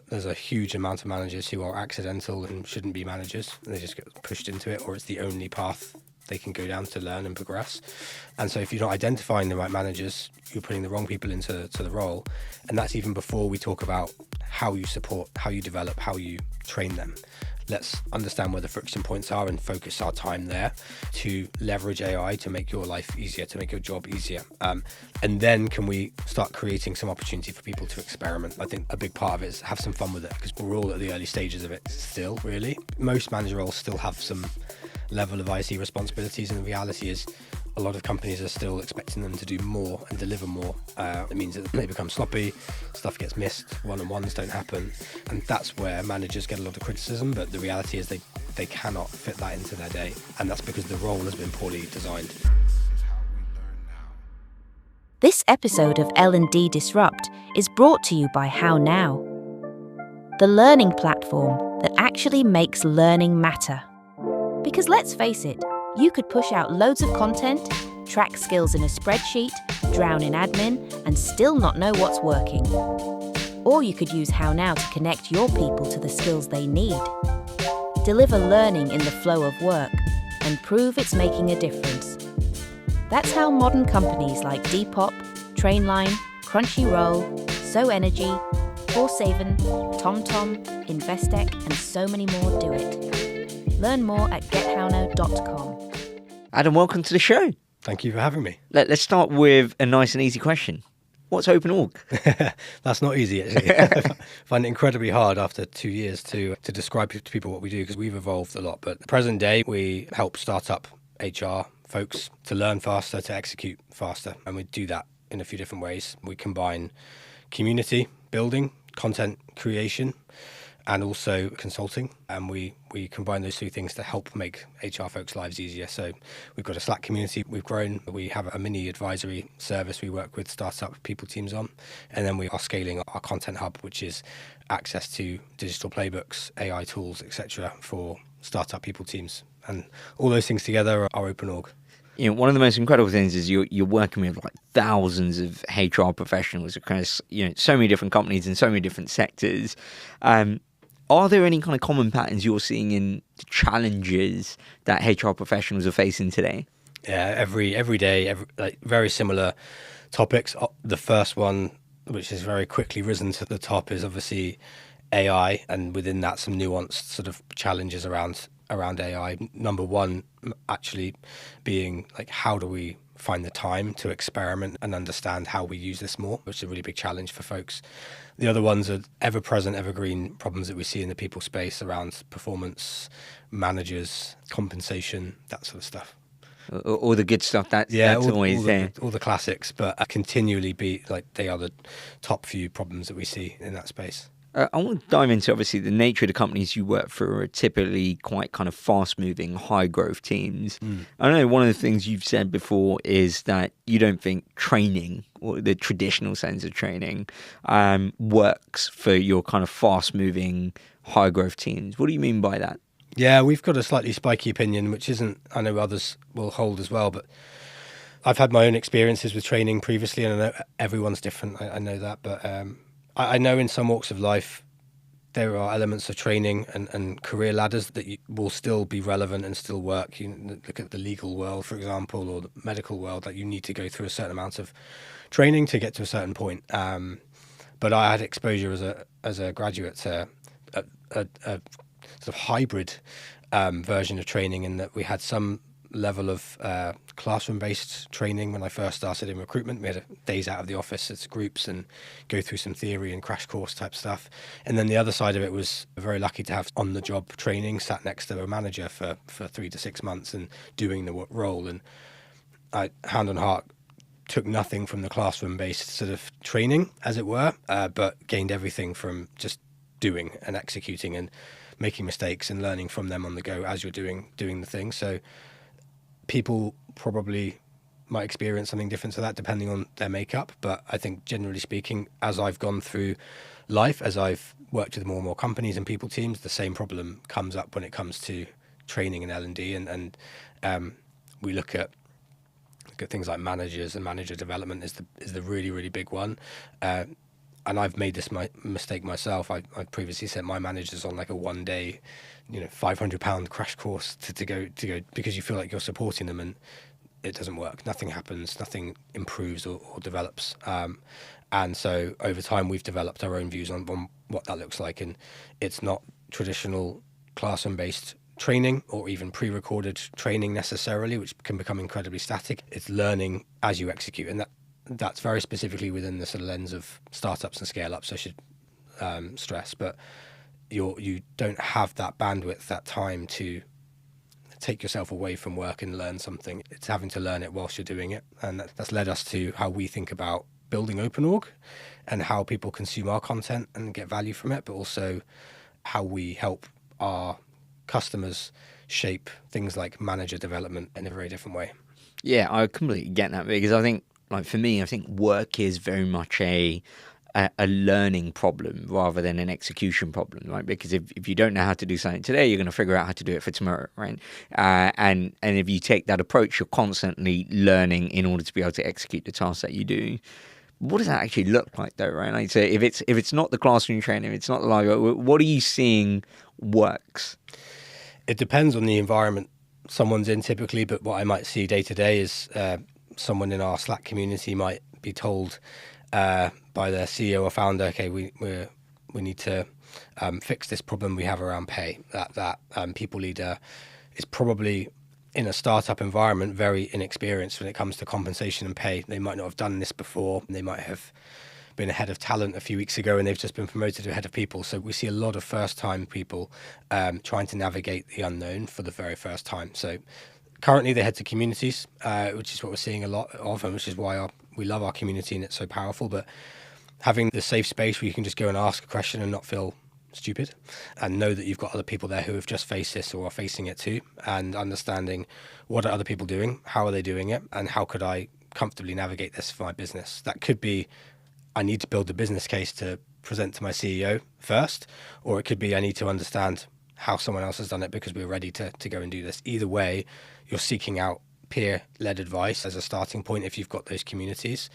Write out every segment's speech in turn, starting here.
there's a huge amount of managers who are accidental and shouldn't be managers. They just get pushed into it, or it's the only path they can go down to learn and progress. And so if you're not identifying the right managers, you're putting the wrong people into the role. And that's even before we talk about how you support, how you develop, how you train them. Let's understand where the friction points are and focus our time there to leverage AI to make your life easier, to make your job easier. And then can we start creating some opportunity for people to experiment? I think a big part of it is have some fun with it, because we're all at the early stages of it still, really. Most manager roles still have some level of IC responsibilities, and the reality is a lot of companies are still expecting them to do more and deliver more. It means that they become sloppy, stuff gets missed, one-on-ones don't happen, and that's where managers get a lot of criticism. But the reality is they cannot fit that into their day, and that's because the role has been poorly designed. This episode of L&D Disrupt is brought to you by How Now, the learning platform that actually makes learning matter. Because let's face it, you could push out loads of content, track skills in a spreadsheet, drown in admin, and still not know what's working. Or you could use How Now to connect your people to the skills they need. Deliver learning in the flow of work and prove it's making a difference. That's how modern companies like Depop, Trainline, Crunchyroll, SoEnergy, Forsaven, TomTom, Investec, and so many more do it. Learn more at gethownow.com. Adam, welcome to the show. Thank you for having me. Let's start with a nice and easy question. What's Open Org? That's not easy, actually. I find it incredibly hard after 2 years to describe to people what we do, because we've evolved a lot. But at the present day, we help startup HR folks to learn faster, to execute faster. And we do that in a few different ways. We combine community building, content creation, and also consulting. And we combine those two things to help make HR folks' lives easier. So we've got a Slack community we've grown. We have a mini advisory service we work with startup people teams on. And then we are scaling our content hub, which is access to digital playbooks, AI tools, etc. for startup people teams. And all those things together are Open Org. You know, one of the most incredible things is you're working with like thousands of HR professionals across so many different companies in so many different sectors. Are there any kind of common patterns you're seeing in the challenges that HR professionals are facing today? Yeah, every day, like very similar topics. The first one, which has very quickly risen to the top, is obviously AI, and within that, some nuanced sort of challenges around AI. Number one, actually being like, how do we find the time to experiment and understand how we use this more, which is a really big challenge for folks. The other ones are ever-present, evergreen problems that we see in the people space around performance, managers, compensation, that sort of stuff. All the good stuff, that's always there. All the classics, but continually be like, they are the top few problems that we see in that space. I want to dive into, obviously, the nature of the companies you work for are typically quite kind of fast-moving, high-growth teams. I know one of the things you've said before is that you don't think training, or the traditional sense of training, works for your kind of fast-moving, high-growth teams. What do you mean by that? Yeah, we've got a slightly spiky opinion, which isn't, I know others will hold as well, but I've had my own experiences with training previously, and I know everyone's different. I know that, but I know in some walks of life there are elements of training and career ladders that will still be relevant and still work. You look at the legal world, for example, or the medical world, that you need to go through a certain amount of training to get to a certain point. But I had exposure as a graduate to a sort of hybrid version of training, in that we had some level of classroom-based training when I first started in recruitment. We had days out of the office as groups and go through some theory and crash course type stuff. And then the other side of it was very lucky to have on-the-job training, sat next to a manager for 3 to 6 months and doing the role. And I, hand on heart, took nothing from the classroom-based sort of training, as it were, but gained everything from just doing and executing and making mistakes and learning from them on the go as you're doing the thing. So people probably might experience something different to that depending on their makeup. But I think generally speaking, as I've gone through life, as I've worked with more and more companies and people teams, the same problem comes up when it comes to training and L&D. And we look at things like managers, and manager development is the really, really big one. and I've made this mistake myself. I previously sent my managers on like a 1 day, £500 crash course to go because you feel like you're supporting them, and it doesn't work. Nothing happens. Nothing improves or develops. And so over time, we've developed our own views on what that looks like, and it's not traditional classroom-based training or even pre-recorded training necessarily, which can become incredibly static. It's learning as you execute, and that's very specifically within the sort of lens of startups and scale-ups, I should stress. But you don't have that bandwidth, that time to take yourself away from work and learn something. It's having to learn it whilst you're doing it. And that's led us to how we think about building OpenOrg and how people consume our content and get value from it, but also how we help our customers shape things like manager development in a very different way. Yeah, I completely get that, because I think, like for me, I think work is very much a learning problem rather than an execution problem, right? Because if you don't know how to do something today, you're going to figure out how to do it for tomorrow, right? And if you take that approach, you're constantly learning in order to be able to execute the tasks that you do. What does that actually look like, though, right? Like, so if it's not the classroom training, if it's not the live, what are you seeing works? It depends on the environment someone's in typically, but what I might see day to day is someone in our Slack community might be told by their CEO or founder, okay, we need to fix this problem we have around pay. That people leader is probably in a startup environment very inexperienced when it comes to compensation and pay. They might not have done this before. They might have been a head of talent a few weeks ago and they've just been promoted to head of people. So we see a lot of first-time people trying to navigate the unknown for the very first time. So currently they head to communities, which is what we're seeing a lot of, and which is why we love our community and it's so powerful. But having the safe space where you can just go and ask a question and not feel stupid, and know that you've got other people there who have just faced this or are facing it too, and understanding what are other people doing, how are they doing it, and how could I comfortably navigate this for my business. That could be I need to build a business case to present to my CEO first, or it could be I need to understand how someone else has done it because we're ready to go and do this. Either way, you're seeking out peer-led advice as a starting point if you've got those communities.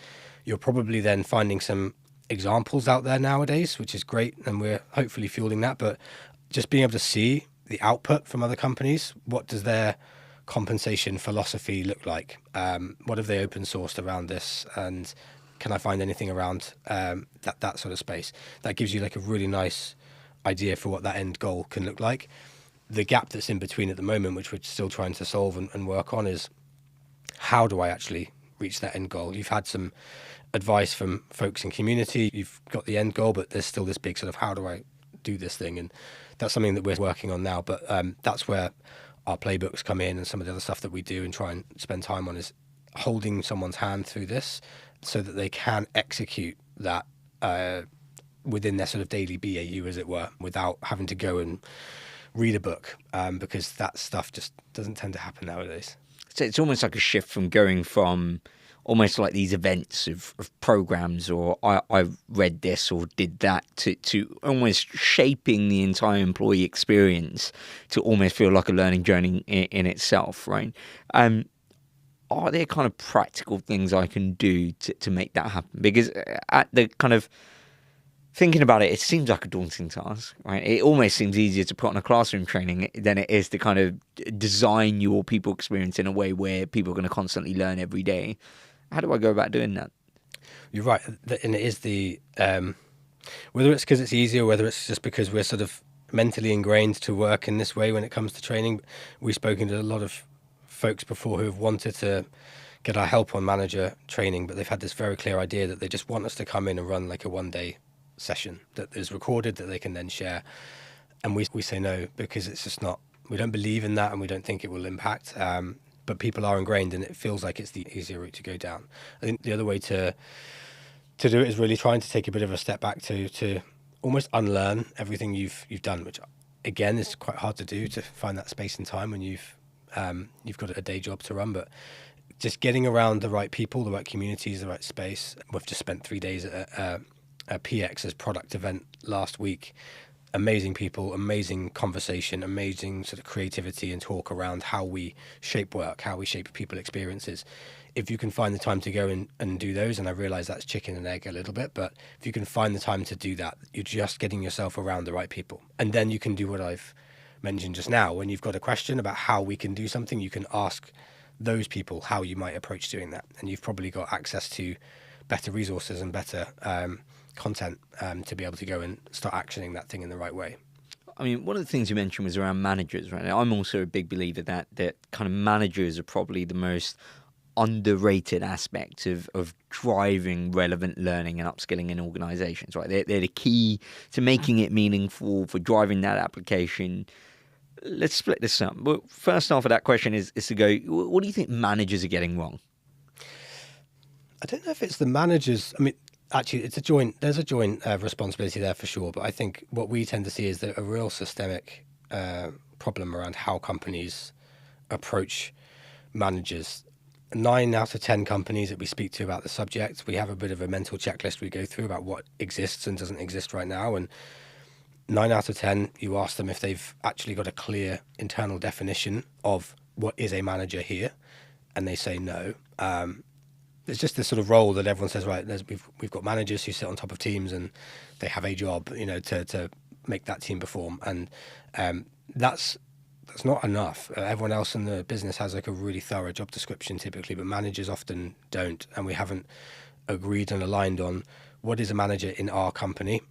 You're probably then finding some examples out there nowadays, which is great, and we're hopefully fueling that. But just being able to see the output from other companies, what does their compensation philosophy look like? What have they open sourced around this? And can I find anything around that sort of space? That gives you like a really nice idea for what that end goal can look like. The gap that's in between at the moment, which we're still trying to solve and work on, is how do I actually reach that end goal? You've had some advice from folks in community, you've got the end goal, but there's still this big sort of how do I do this thing? And that's something that we're working on now. But that's where our playbooks come in, and some of the other stuff that we do and try and spend time on is holding someone's hand through this so that they can execute that within their sort of daily BAU, as it were, without having to go and read a book, because that stuff just doesn't tend to happen nowadays. So it's almost like a shift from going from almost like these events of programs, or I read this or did that, to almost shaping the entire employee experience to almost feel like a learning journey in itself, right? Are there kind of practical things I can do to make that happen? Because at the kind of thinking about it, it seems like a daunting task, right? It almost seems easier to put on a classroom training than it is to kind of design your people experience in a way where people are going to constantly learn every day. How do I go about doing that? You're right. And it is the, whether it's because it's easier, whether it's just because we're sort of mentally ingrained to work in this way when it comes to training. We've spoken to a lot of folks before who have wanted to get our help on manager training, but they've had this very clear idea that they just want us to come in and run like a 1 day session that is recorded that they can then share. And we say no, because it's just not, we don't believe in that and we don't think it will impact. But people are ingrained and it feels like it's the easier route to go down. I think the other way to do it is really trying to take a bit of a step back to almost unlearn everything you've done, which again is quite hard to do, to find that space and time when you've got a day job to run. But just getting around the right people, the right communities, the right space. We've just spent 3 days at a PX's product event last week. amazing people, amazing conversation, amazing sort of creativity and talk around how we shape work, how we shape people experiences. If you can find the time to go and do those, and I realize that's chicken and egg a little bit, but if you can find the time to do that, you're just getting yourself around the right people. And then you can do what I've mentioned just now. When you've got a question about how we can do something, you can ask those people how you might approach doing that. And you've probably got access to better resources and better content to be able to go and start actioning that thing in the right way. I mean, one of the things you mentioned was around managers, right? I'm also a big believer that kind of managers are probably the most underrated aspect of driving relevant learning and upskilling in organizations, right? They're the key to making it meaningful, for driving that application. Let's split this up. Well, first half of that question is to go, what do you think managers are getting wrong? I don't know if it's the managers. I mean, actually, there's a joint responsibility there for sure. But I think what we tend to see is that a real systemic problem around how companies approach managers. 9 out of 10 companies that we speak to about the subject, we have a bit of a mental checklist we go through about what exists and doesn't exist right now. And 9 out of 10, you ask them if they've actually got a clear internal definition of what is a manager here, and they say no. It's just this sort of role that everyone says, right, we've got managers who sit on top of teams and they have a job, to make that team perform. And that's not enough. Everyone else in the business has like a really thorough job description typically, but managers often don't. And we haven't agreed and aligned on what is a manager in our company.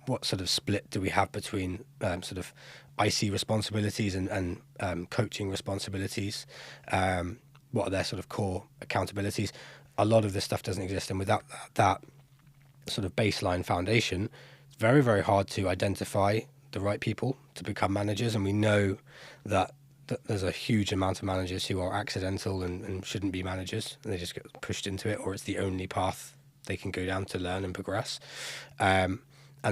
What sort of split do we have between sort of IC responsibilities and coaching responsibilities? What are their sort of core accountabilities? A lot of this stuff doesn't exist. And without that sort of baseline foundation, it's very, very hard to identify the right people to become managers. And we know that there's a huge amount of managers who are accidental and shouldn't be managers, and they just get pushed into it, or it's the only path they can go down to learn and progress. And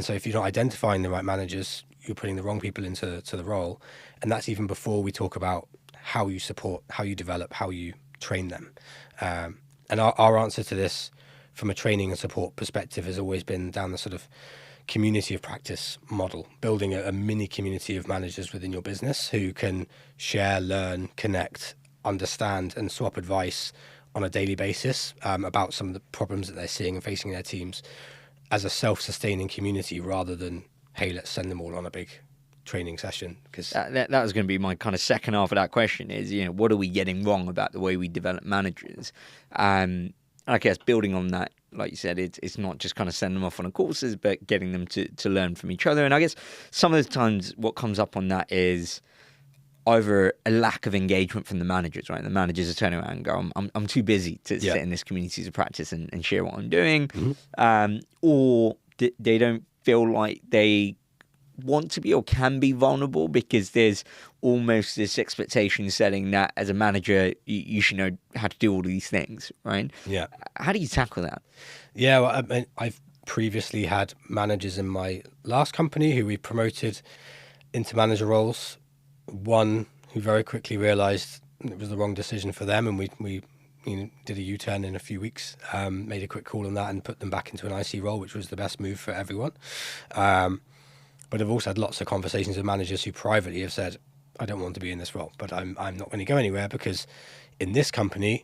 so if you're not identifying the right managers, you're putting the wrong people into the role. And that's even before we talk about how you support, how you develop, how you train them. And our answer to this from a training and support perspective has always been down the sort of community of practice model, building a mini community of managers within your business who can share, learn, connect, understand, and swap advice on a daily basis about some of the problems that they're seeing and facing in their teams as a self-sustaining community, rather than, hey, let's send them all on a big training session. Because that was going to be my kind of second half of that question is, what are we getting wrong about the way we develop managers? I guess building on that, like you said, it's not just kind of sending them off on courses, but getting them to learn from each other. And I guess some of the times what comes up on that is either a lack of engagement from the managers, right? The managers are turning around and go, I'm too busy to sit in this community of practice and share what I'm doing. Mm-hmm. Or they don't feel like they want to be or can be vulnerable, because there's almost this expectation setting that as a manager you should know how to do all these things, right? Yeah. How do you tackle that? Yeah, well, I mean, I've previously had managers in my last company who we promoted into manager roles. One who very quickly realised it was the wrong decision for them, and we did a U-turn in a few weeks, made a quick call on that and put them back into an IC role, which was the best move for everyone. But I've also had lots of conversations with managers who privately have said, I don't want to be in this role, but I'm not going to go anywhere, because in this company,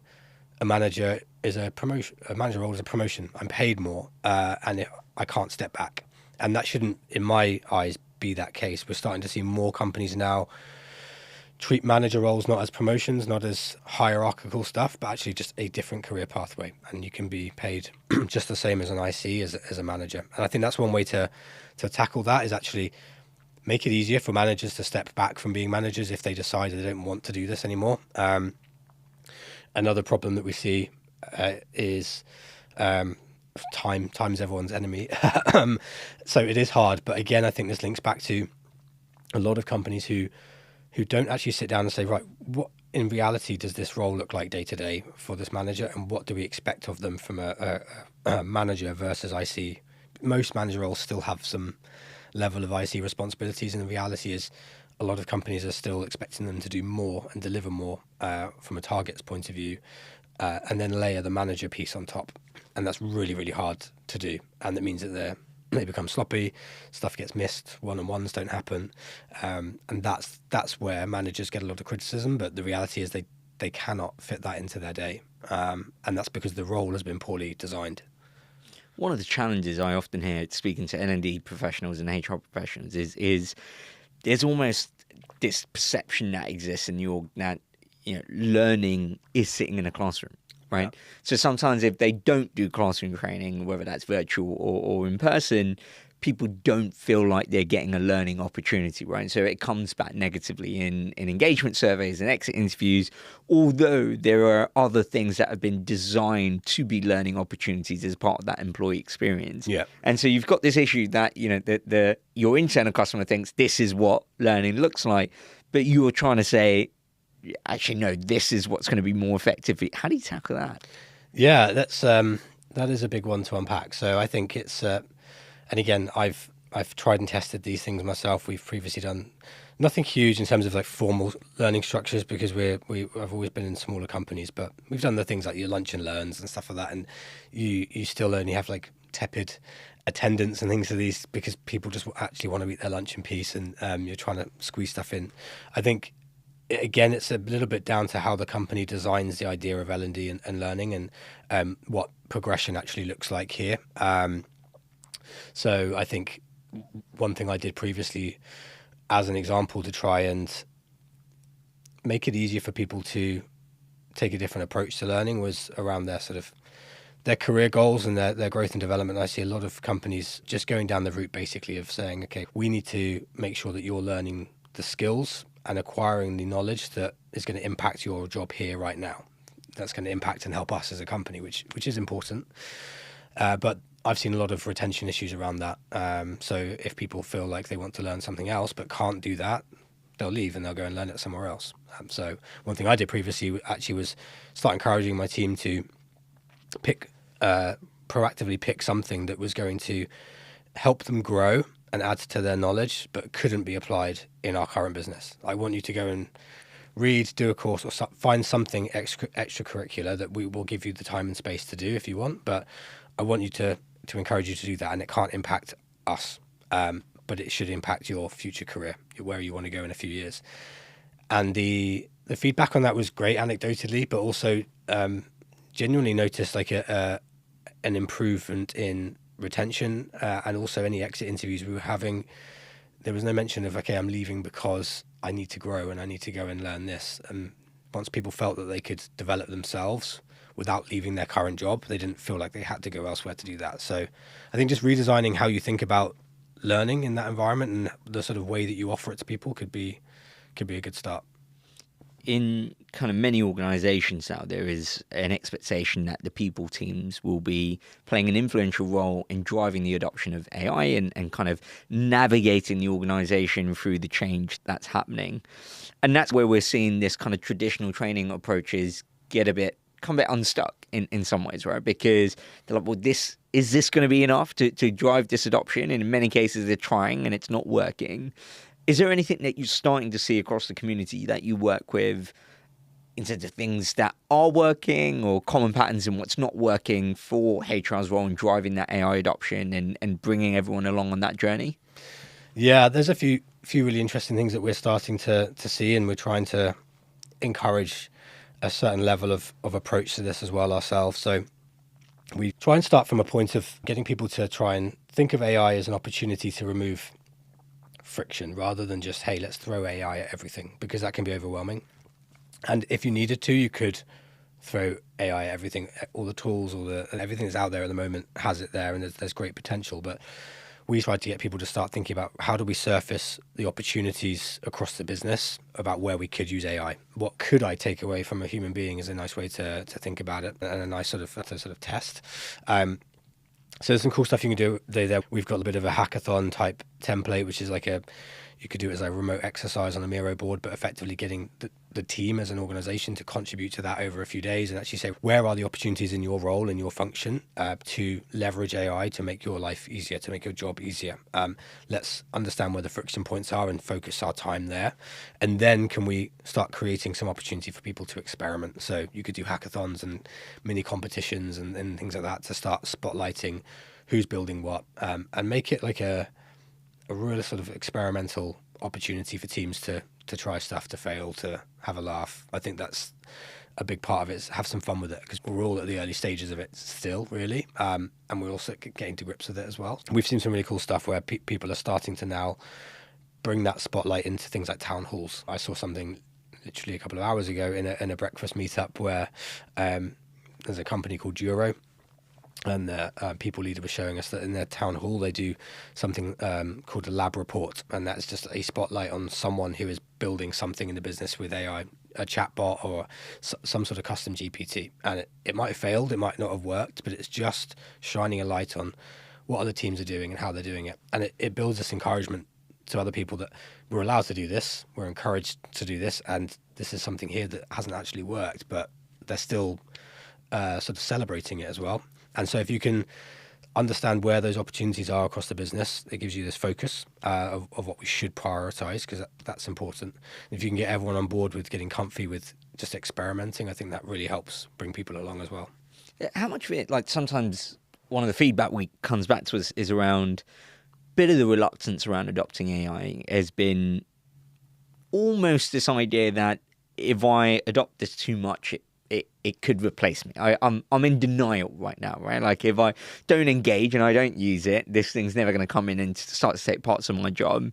a manager is a promotion. A manager role is a promotion. I'm paid more, and I can't step back. And that shouldn't, in my eyes, be that case. We're starting to see more companies now treat manager roles not as promotions, not as hierarchical stuff, but actually just a different career pathway. And you can be paid just the same as an IC as a manager. And I think that's one way to tackle that, is actually make it easier for managers to step back from being managers if they decide they don't want to do this anymore. Another problem that we see is time's everyone's enemy. So it is hard. But again, I think this links back to a lot of companies who don't actually sit down and say, right, what in reality does this role look like day to day for this manager, and what do we expect of them from a manager versus IC? Most manager roles still have some level of IC responsibilities, and the reality is a lot of companies are still expecting them to do more and deliver more from a targets point of view, and then layer the manager piece on top. And that's really, really hard to do. And that means that they become sloppy, stuff gets missed, one-on-ones don't happen, and that's where managers get a lot of criticism. But the reality is they cannot fit that into their day, and that's because the role has been poorly designed. One of the challenges I often hear speaking to L&D professionals and HR professionals is there's almost this perception that exists in the org that learning is sitting in a classroom, right? Yeah. So sometimes if they don't do classroom training, whether that's virtual or in person, people don't feel like they're getting a learning opportunity, right? So it comes back negatively in engagement surveys and exit interviews, although there are other things that have been designed to be learning opportunities as part of that employee experience. Yeah. And so you've got this issue that, your internal customer thinks this is what learning looks like, but you're trying to say, actually, no, this is what's going to be more effective. How do you tackle that? Yeah, that is a big one to unpack. So I think it's... And again, I've tried and tested these things myself. We've previously done nothing huge in terms of like formal learning structures because I've always been in smaller companies, but we've done the things like your lunch and learns and stuff like that, and you still only have like tepid attendance and things of these because people just actually want to eat their lunch in peace, and you're trying to squeeze stuff in. I think again, it's a little bit down to how the company designs the idea of L&D and learning, and what progression actually looks like here. So I think one thing I did previously as an example to try and make it easier for people to take a different approach to learning was around their career goals and their growth and development. I see a lot of companies just going down the route basically of saying, okay, we need to make sure that you're learning the skills and acquiring the knowledge that is going to impact your job here right now. That's going to impact and help us as a company, which is important. But I've seen a lot of retention issues around that. So if people feel like they want to learn something else but can't do that, they'll leave and they'll go and learn it somewhere else. So one thing I did previously actually was start encouraging my team to proactively pick something that was going to help them grow and add to their knowledge, but couldn't be applied in our current business. I want you to go and read, do a course, or find something extracurricular that we will give you the time and space to do if you want, but I want you to encourage you to do that, and it can't impact us, but it should impact your future career, where you want to go in a few years. And the feedback on that was great anecdotally, but also genuinely noticed like an improvement in retention, and also any exit interviews we were having. There was no mention of, okay, I'm leaving because I need to grow and I need to go and learn this. And once people felt that they could develop themselves without leaving their current job, they didn't feel like they had to go elsewhere to do that. So I think just redesigning how you think about learning in that environment and the sort of way that you offer it to people could be a good start. In kind of many organizations now, there is an expectation that the people teams will be playing an influential role in driving the adoption of AI and kind of navigating the organization through the change that's happening. And that's where we're seeing this kind of traditional training approaches get a bit unstuck in some ways, right? Because they're like, well, is this going to be enough to drive this adoption? And in many cases, they're trying and it's not working. Is there anything that you're starting to see across the community that you work with in terms of things that are working or common patterns in what's not working for HR's role in driving that AI adoption and bringing everyone along on that journey? Yeah, there's a few really interesting things that we're starting to see, and we're trying to encourage a certain level of approach to this as well ourselves. So we try and start from a point of getting people to try and think of AI as an opportunity to remove friction rather than just, hey, let's throw AI at everything, because that can be overwhelming. And if you needed to, you could throw AI at everything. All the tools, everything that's out there at the moment has it there, and there's great potential. But we tried to get people to start thinking about how do we surface the opportunities across the business about where we could use AI. What could I take away from a human being is a nice way to think about it, and a nice sort of test. So there's some cool stuff you can do there. We've got a bit of a hackathon type template, which is like you could do it as a remote exercise on a Miro board, but effectively getting the team as an organization to contribute to that over a few days and actually say, where are the opportunities in your role, in your function, to leverage AI to make your life easier, to make your job easier. Let's understand where the friction points are and focus our time there. And then can we start creating some opportunity for people to experiment? So you could do hackathons and mini competitions and things like that to start spotlighting who's building what, and make it like a real sort of experimental opportunity for teams to try stuff, to fail, to have a laugh. I think that's a big part of it, is have some fun with it, because we're all at the early stages of it still, really, and we're also getting to grips with it as well. We've seen some really cool stuff where people are starting to now bring that spotlight into things like town halls. I saw something literally a couple of hours ago in a breakfast meetup where there's a company called Duro, and the people leader was showing us that in their town hall they do something called a lab report, and that's just a spotlight on someone who is building something in the business with AI, a chatbot or some sort of custom GPT. And it might have failed, it might not have worked, but it's just shining a light on what other teams are doing and how they're doing it. And it builds this encouragement to other people that we're allowed to do this, we're encouraged to do this, and this is something here that hasn't actually worked, but they're still sort of celebrating it as well. And so if you can understand where those opportunities are across the business, it gives you this focus of what we should prioritize, because that's important. If you can get everyone on board with getting comfy with just experimenting, I think that really helps bring people along as well. How much of it, like sometimes one of the feedback we comes back to us is around a bit of the reluctance around adopting AI has been almost this idea that if I adopt this too much, it could replace me. I'm in denial right now, right? Like if I don't engage and I don't use it, this thing's never going to come in and start to take parts of my job.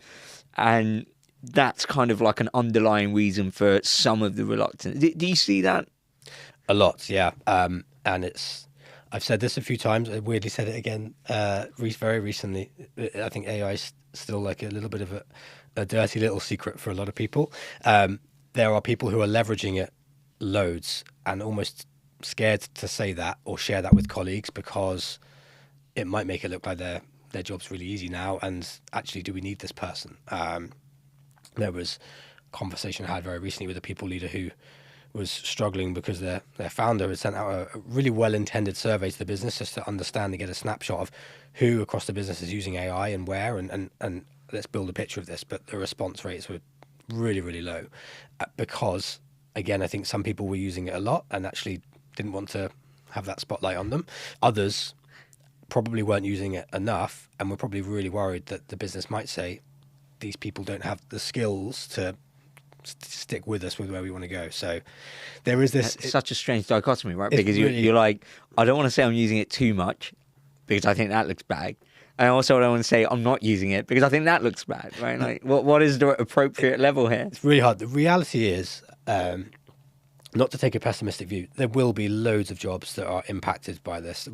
And that's kind of like an underlying reason for some of the reluctance. Do you see that? A lot, yeah. And I've said this a few times. I weirdly said it again very recently. I think AI is still like a little bit of a dirty little secret for a lot of people. There are people who are leveraging it loads and almost scared to say that or share that with colleagues, because it might make it look like their job's really easy now, and actually, do we need this person? There was a conversation I had very recently with a people leader who was struggling because their founder had sent out a really well-intended survey to the business just to understand and get a snapshot of who across the business is using AI and where, and let's build a picture of this. But the response rates were really, really low because, again, I think some people were using it a lot and actually didn't want to have that spotlight on them. Others probably weren't using it enough and were probably really worried that the business might say, these people don't have the skills to stick with us with where we want to go. So there is this... It's such a strange dichotomy, right? Because really, you're like, I don't want to say I'm using it too much because I think that looks bad. And also I don't want to say I'm not using it because I think that looks bad, right? Like, what is the appropriate level here? It's really hard. The reality is... not to take a pessimistic view, there will be loads of jobs that are impacted by this.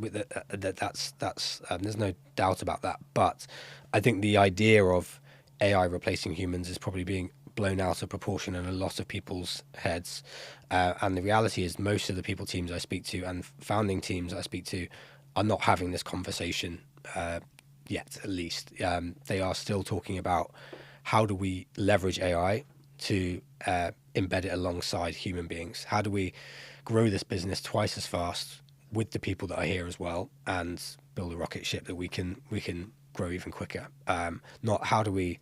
That's there's no doubt about that. But I think the idea of AI replacing humans is probably being blown out of proportion in a lot of people's heads. And the reality is, most of the teams I speak to and founding teams I speak to are not having this conversation yet. At least they are still talking about how do we leverage AI to embed it alongside human beings. How do we grow this business twice as fast with the people that are here as well, and build a rocket ship that we can grow even quicker? Not how do we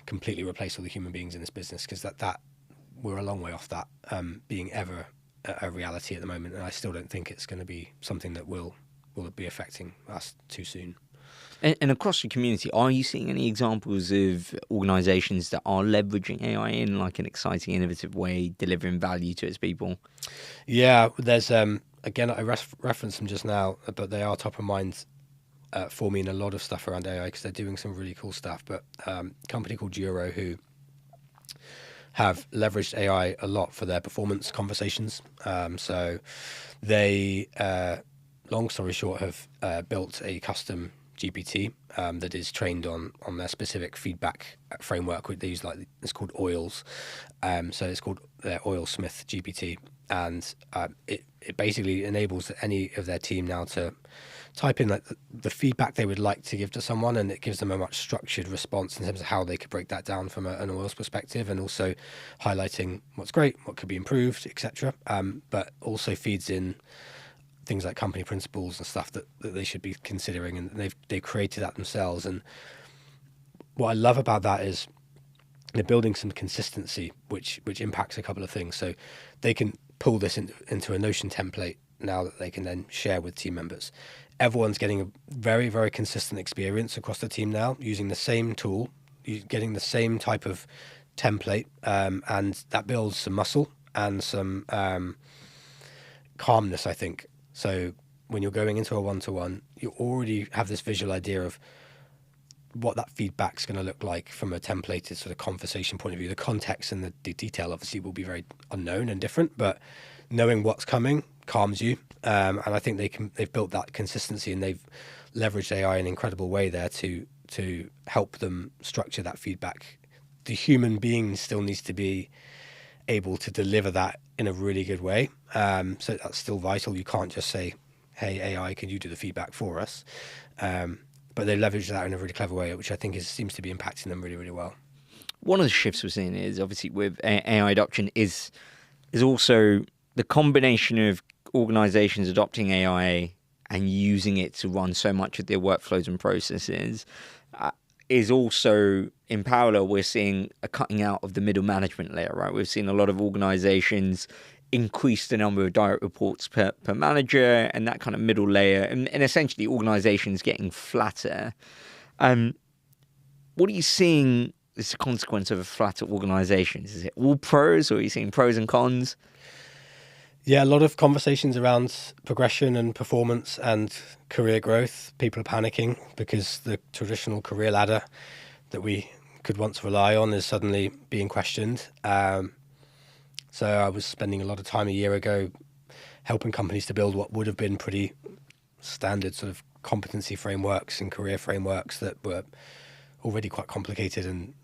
completely replace all the human beings in this business, because that we're a long way off that being ever a reality at the moment, and I still don't think it's going to be something that will be affecting us too soon. And across the community, are you seeing any examples of organisations that are leveraging AI in like an exciting, innovative way, delivering value to its people? Yeah, there's again, I referenced them just now, but they are top of mind for me in a lot of stuff around AI, because they're doing some really cool stuff. But a company called Duro, who have leveraged AI a lot for their performance conversations. So they, long story short, have built a custom GPT that is trained on their specific feedback framework. They use it's called Oils. So it's called their Oilsmith GPT, and it basically enables any of their team now to type in like the feedback they would like to give to someone, and it gives them a much structured response in terms of how they could break that down from an Oils perspective, and also highlighting what's great, what could be improved, etc. But also feeds in things like company principles and stuff that they should be considering, and they've created that themselves. And what I love about that is they're building some consistency, which impacts a couple of things. So they can pull this into a Notion template now that they can then share with team members. Everyone's getting a very, very consistent experience across the team now, using the same tool, getting the same type of template, and that builds some muscle and some calmness, I think. So when you're going into a one-to-one, you already have this visual idea of what that feedback's going to look like from a templated sort of conversation point of view. The context and the detail obviously will be very unknown and different, but knowing what's coming calms you. And I think they've built that consistency, and they've leveraged AI in an incredible way there to help them structure that feedback. The human being still needs to be able to deliver that in a really good way. So that's still vital. You can't just say, hey, AI, can you do the feedback for us? But they leverage that in a really clever way, which I think seems to be impacting them really, really well. One of the shifts we're seeing is obviously with AI adoption is also the combination of organizations adopting AI and using it to run so much of their workflows and processes is also, in parallel, we're seeing a cutting out of the middle management layer, right? We've seen a lot of organizations increase the number of direct reports per manager and that kind of middle layer, and essentially organizations getting flatter. What are you seeing as a consequence of a flatter organizations? Is it all pros, or are you seeing pros and cons? Yeah, a lot of conversations around progression and performance and career growth. People are panicking because the traditional career ladder that we could once rely on is suddenly being questioned. So I was spending a lot of time a year ago helping companies to build what would have been pretty standard sort of competency frameworks and career frameworks that were already quite complicated and,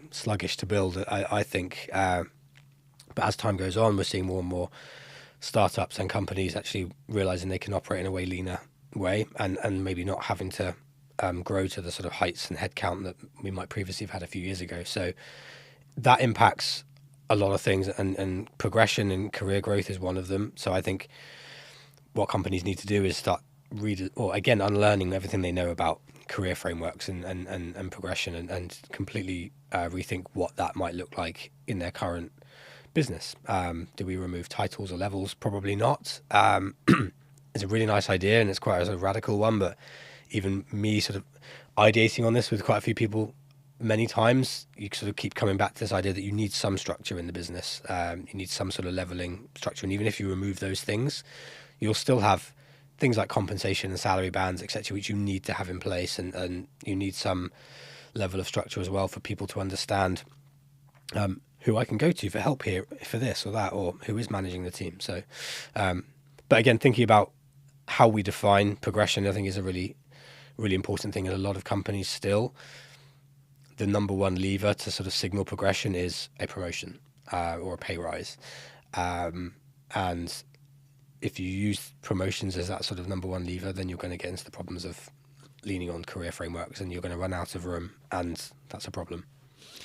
sluggish to build, I think. But as time goes on, we're seeing more and more startups and companies actually realizing they can operate in a way leaner way and maybe not having to grow to the sort of heights and headcount that we might previously have had a few years ago. So that impacts a lot of things, and progression and career growth is one of them. So I think what companies need to do is start unlearning everything they know about career frameworks and progression and completely rethink what that might look like in their current business. Do we remove titles or levels? Probably not. It's a really nice idea and it's quite a radical one, but even me sort of ideating on this with quite a few people many times, you sort of keep coming back to this idea that you need some structure in the business. You need some sort of leveling structure, and even if you remove those things, you'll still have things like compensation and salary bands, etc., which you need to have in place, and you need some level of structure as well for people to understand who I can go to for help here, for this or that, or who is managing the team. So, but again, thinking about how we define progression, I think is a really, really important thing in a lot of companies still. The number one lever to sort of signal progression is a promotion or a pay rise. And if you use promotions as that sort of number one lever, then you're going to get into the problems of leaning on career frameworks, and you're going to run out of room, and that's a problem.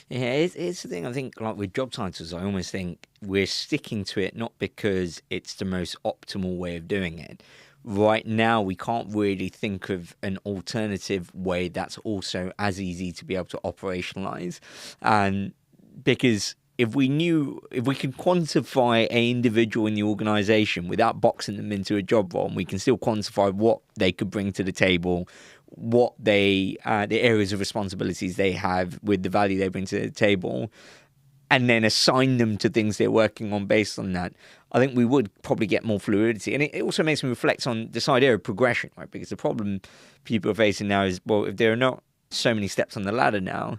Yeah, it's the thing. I think, like with job titles, I almost think we're sticking to it not because it's the most optimal way of doing it. Right now, we can't really think of an alternative way that's also as easy to be able to operationalize. And because if we could quantify an individual in the organization without boxing them into a job role, and we can still quantify what they could bring to the table, what the areas of responsibilities they have with the value they bring to the table, and then assign them to things they're working on based on that, I think we would probably get more fluidity. And it also makes me reflect on this idea of progression, right? Because the problem people are facing now is, well, if there are not so many steps on the ladder now,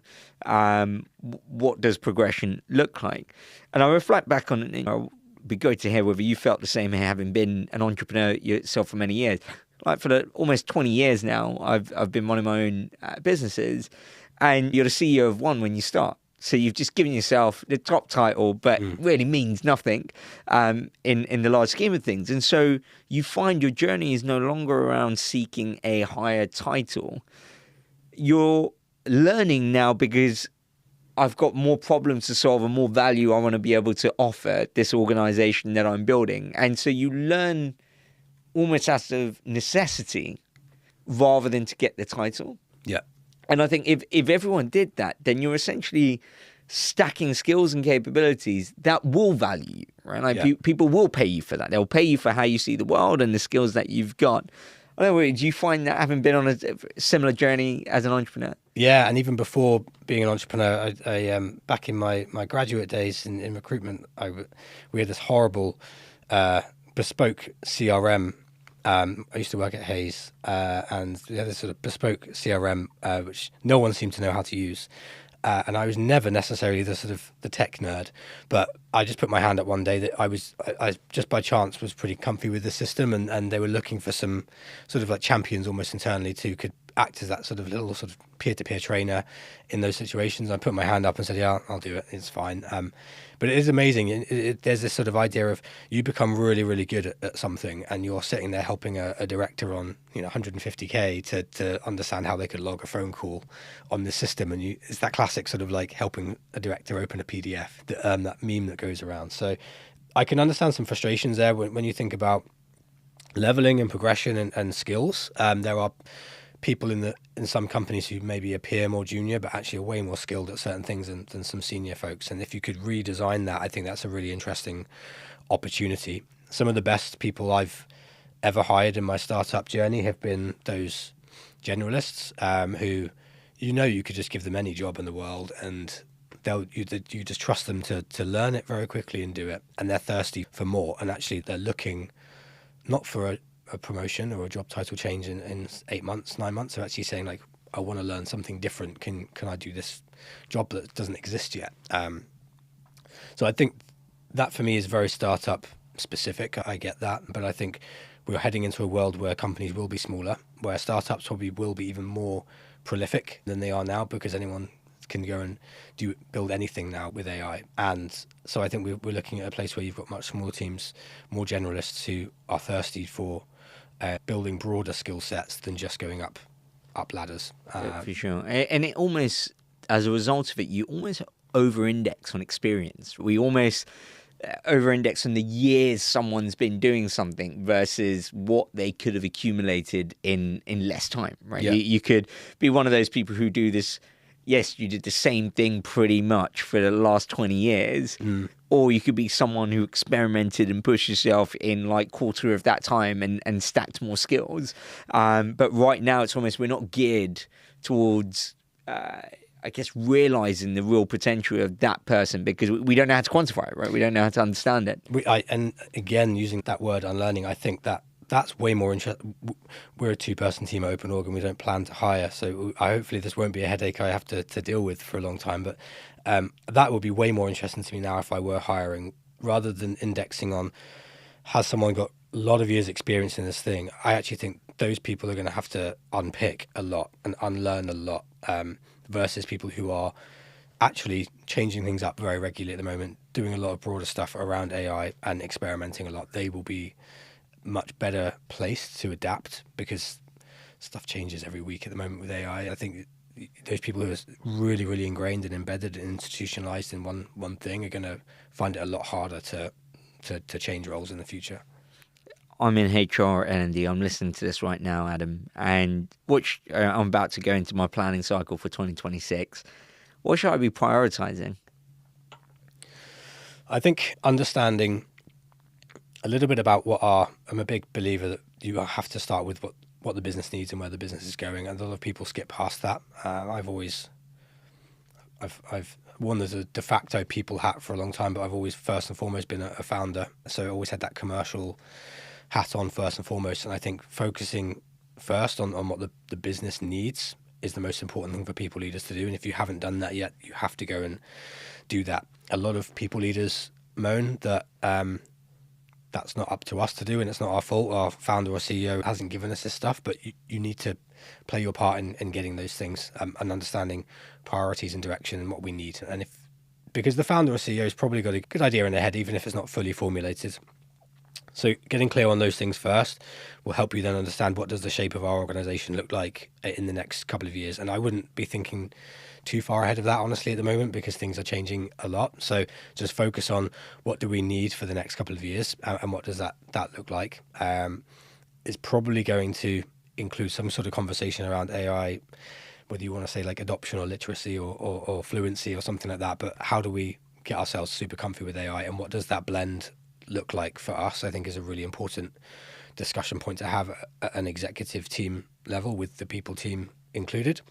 what does progression look like? And I reflect back on it. It'd be great to hear whether you felt the same, having been an entrepreneur yourself for many years. Like for almost 20 years now, I've been running my own businesses, and you're the CEO of one when you start. So you've just given yourself the top title, but really means nothing in the large scheme of things. And so you find your journey is no longer around seeking a higher title. You're learning now because I've got more problems to solve and more value I want to be able to offer this organization that I'm building. And so you learn almost out of necessity rather than to get the title. Yeah. And I think if everyone did that, then you're essentially stacking skills and capabilities that will value you, right? Like Yeah. people will pay you for that. They'll pay you for how you see the world and the skills that you've got. I don't know, do you find that, having been on a similar journey as an entrepreneur? Yeah, and even before being an entrepreneur, I back in my graduate days in recruitment, we had this horrible bespoke CRM. I used to work at Hayes, and we had this sort of bespoke CRM, which no one seemed to know how to use. And I was never necessarily the tech nerd, but I just put my hand up one day that I just by chance was pretty comfy with the system, and they were looking for some sort of like champions almost internally who could act as that sort of little sort of peer-to-peer trainer in those situations. I put my hand up and said, yeah, I'll do it. It's fine. But it is amazing. There's this sort of idea of you become really, really good at something, and you're sitting there helping a director on 150K to understand how they could log a phone call on the system. And it's that classic sort of like helping a director open a PDF, that meme that goes around. So I can understand some frustrations there when you think about leveling and progression and skills. There are people in some companies who maybe appear more junior but actually are way more skilled at certain things than some senior folks. And if you could redesign that, I think that's a really interesting opportunity. Some of the best people I've ever hired in my startup journey have been those generalists who you could just give them any job in the world and you just trust them to learn it very quickly and do it. And they're thirsty for more, and actually they're looking not for a promotion or a job title change in 8 months, 9 months. They're actually saying like, I want to learn something different. Can I do this job that doesn't exist yet? So I think that for me is very startup specific. I get that, but I think we're heading into a world where companies will be smaller, where startups probably will be even more prolific than they are now, because anyone can go and build anything now with AI. And so I think we're looking at a place where you've got much smaller teams, more generalists who are thirsty for building broader skill sets than just going up ladders. For sure. And it almost, as a result of it, you almost over-index on experience. We almost over-index on the years someone's been doing something versus what they could have accumulated in less time, right? Yeah. You could be one of those people who do this. Yes, you did the same thing pretty much for the last 20 years. Or you could be someone who experimented and pushed yourself in like quarter of that time and stacked more skills. But right now it's almost, we're not geared towards, I guess, realizing the real potential of that person because we don't know how to quantify it, right? We don't know how to understand it. And again, using that word unlearning, I think that's way more interesting. We're a 2-person team at Open Org and we don't plan to hire. So hopefully this won't be a headache I have to deal with for a long time. But that would be way more interesting to me now if I were hiring, rather than indexing on has someone got a lot of years experience in this thing. I actually think those people are going to have to unpick a lot and unlearn a lot versus people who are actually changing things up very regularly at the moment, doing a lot of broader stuff around AI and experimenting a lot. They will be much better placed to adapt because stuff changes every week at the moment with AI. I think those people who are really, really ingrained and embedded and institutionalized in one thing are going to find it a lot harder to change roles in the future. I'm in HR L&D. I'm listening to this right now, Adam, and I'm about to go into my planning cycle for 2026. What should I be prioritizing? I think understanding a little bit about I'm a big believer that you have to start with what the business needs and where the business is going. And a lot of people skip past that. I've worn as a de facto people hat for a long time, but I've always first and foremost been a founder. So I always had that commercial hat on first and foremost. And I think focusing first on what the business needs is the most important thing for people leaders to do. And if you haven't done that yet, you have to go and do that. A lot of people leaders moan that that's not up to us to do and it's not our fault. Our founder or CEO hasn't given us this stuff, but you need to play your part in getting those things and understanding priorities and direction and what we need. And because the founder or CEO has probably got a good idea in their head, even if it's not fully formulated. So getting clear on those things first will help you then understand what does the shape of our organization look like in the next couple of years. And I wouldn't be thinking too far ahead of that, honestly, at the moment, because things are changing a lot. So just focus on what do we need for the next couple of years and what does that look like. It's probably going to include some sort of conversation around AI, whether you want to say like adoption or literacy or fluency or something like that. But how do we get ourselves super comfy with AI, and what does that blend look like for us, I think is a really important discussion point to have at an executive team level with the people team included.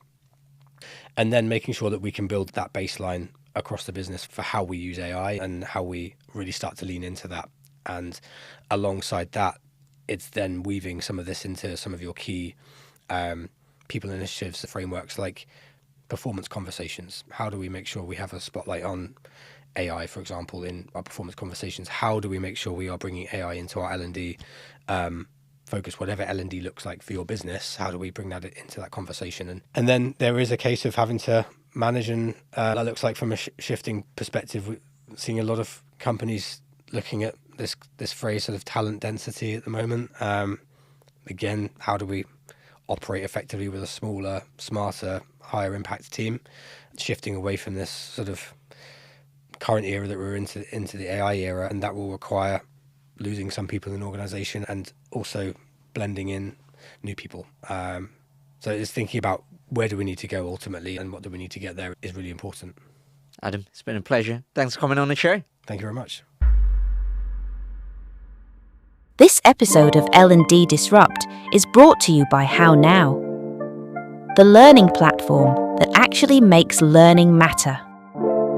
And then making sure that we can build that baseline across the business for how we use AI and how we really start to lean into that. And alongside that, it's then weaving some of this into some of your key people initiatives, the frameworks like performance conversations. How do we make sure we have a spotlight on AI, for example, in our performance conversations? How do we make sure we are bringing AI into our L&D focus, whatever L&D looks like for your business? How do we bring that into that conversation? And then there is a case of having to manage, and that looks like from a shifting perspective. We're seeing a lot of companies looking at this phrase sort of talent density at the moment. Again, how do we operate effectively with a smaller, smarter, higher impact team, shifting away from this sort of current era that we're into the AI era, and that will require losing some people in an organization and also blending in new people. So it's thinking about where do we need to go ultimately and what do we need to get there is really important. Adam, it's been a pleasure. Thanks for coming on the show. Thank you very much. This episode of L&D Disrupt is brought to you by How Now, the learning platform that actually makes learning matter.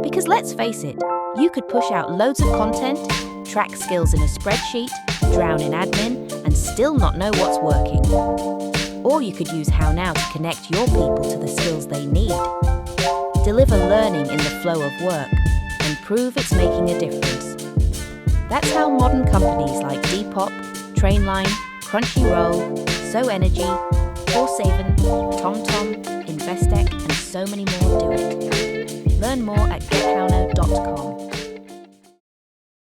Because let's face it, you could push out loads of content, track skills in a spreadsheet, drown in admin, and still not know what's working. Or you could use How Now to connect your people to the skills they need, deliver learning in the flow of work, and prove it's making a difference. That's how modern companies like Depop, Trainline, Crunchyroll, So Energy, Forsaven, TomTom, Investec, and so many more do it. Learn more at gethownow.com.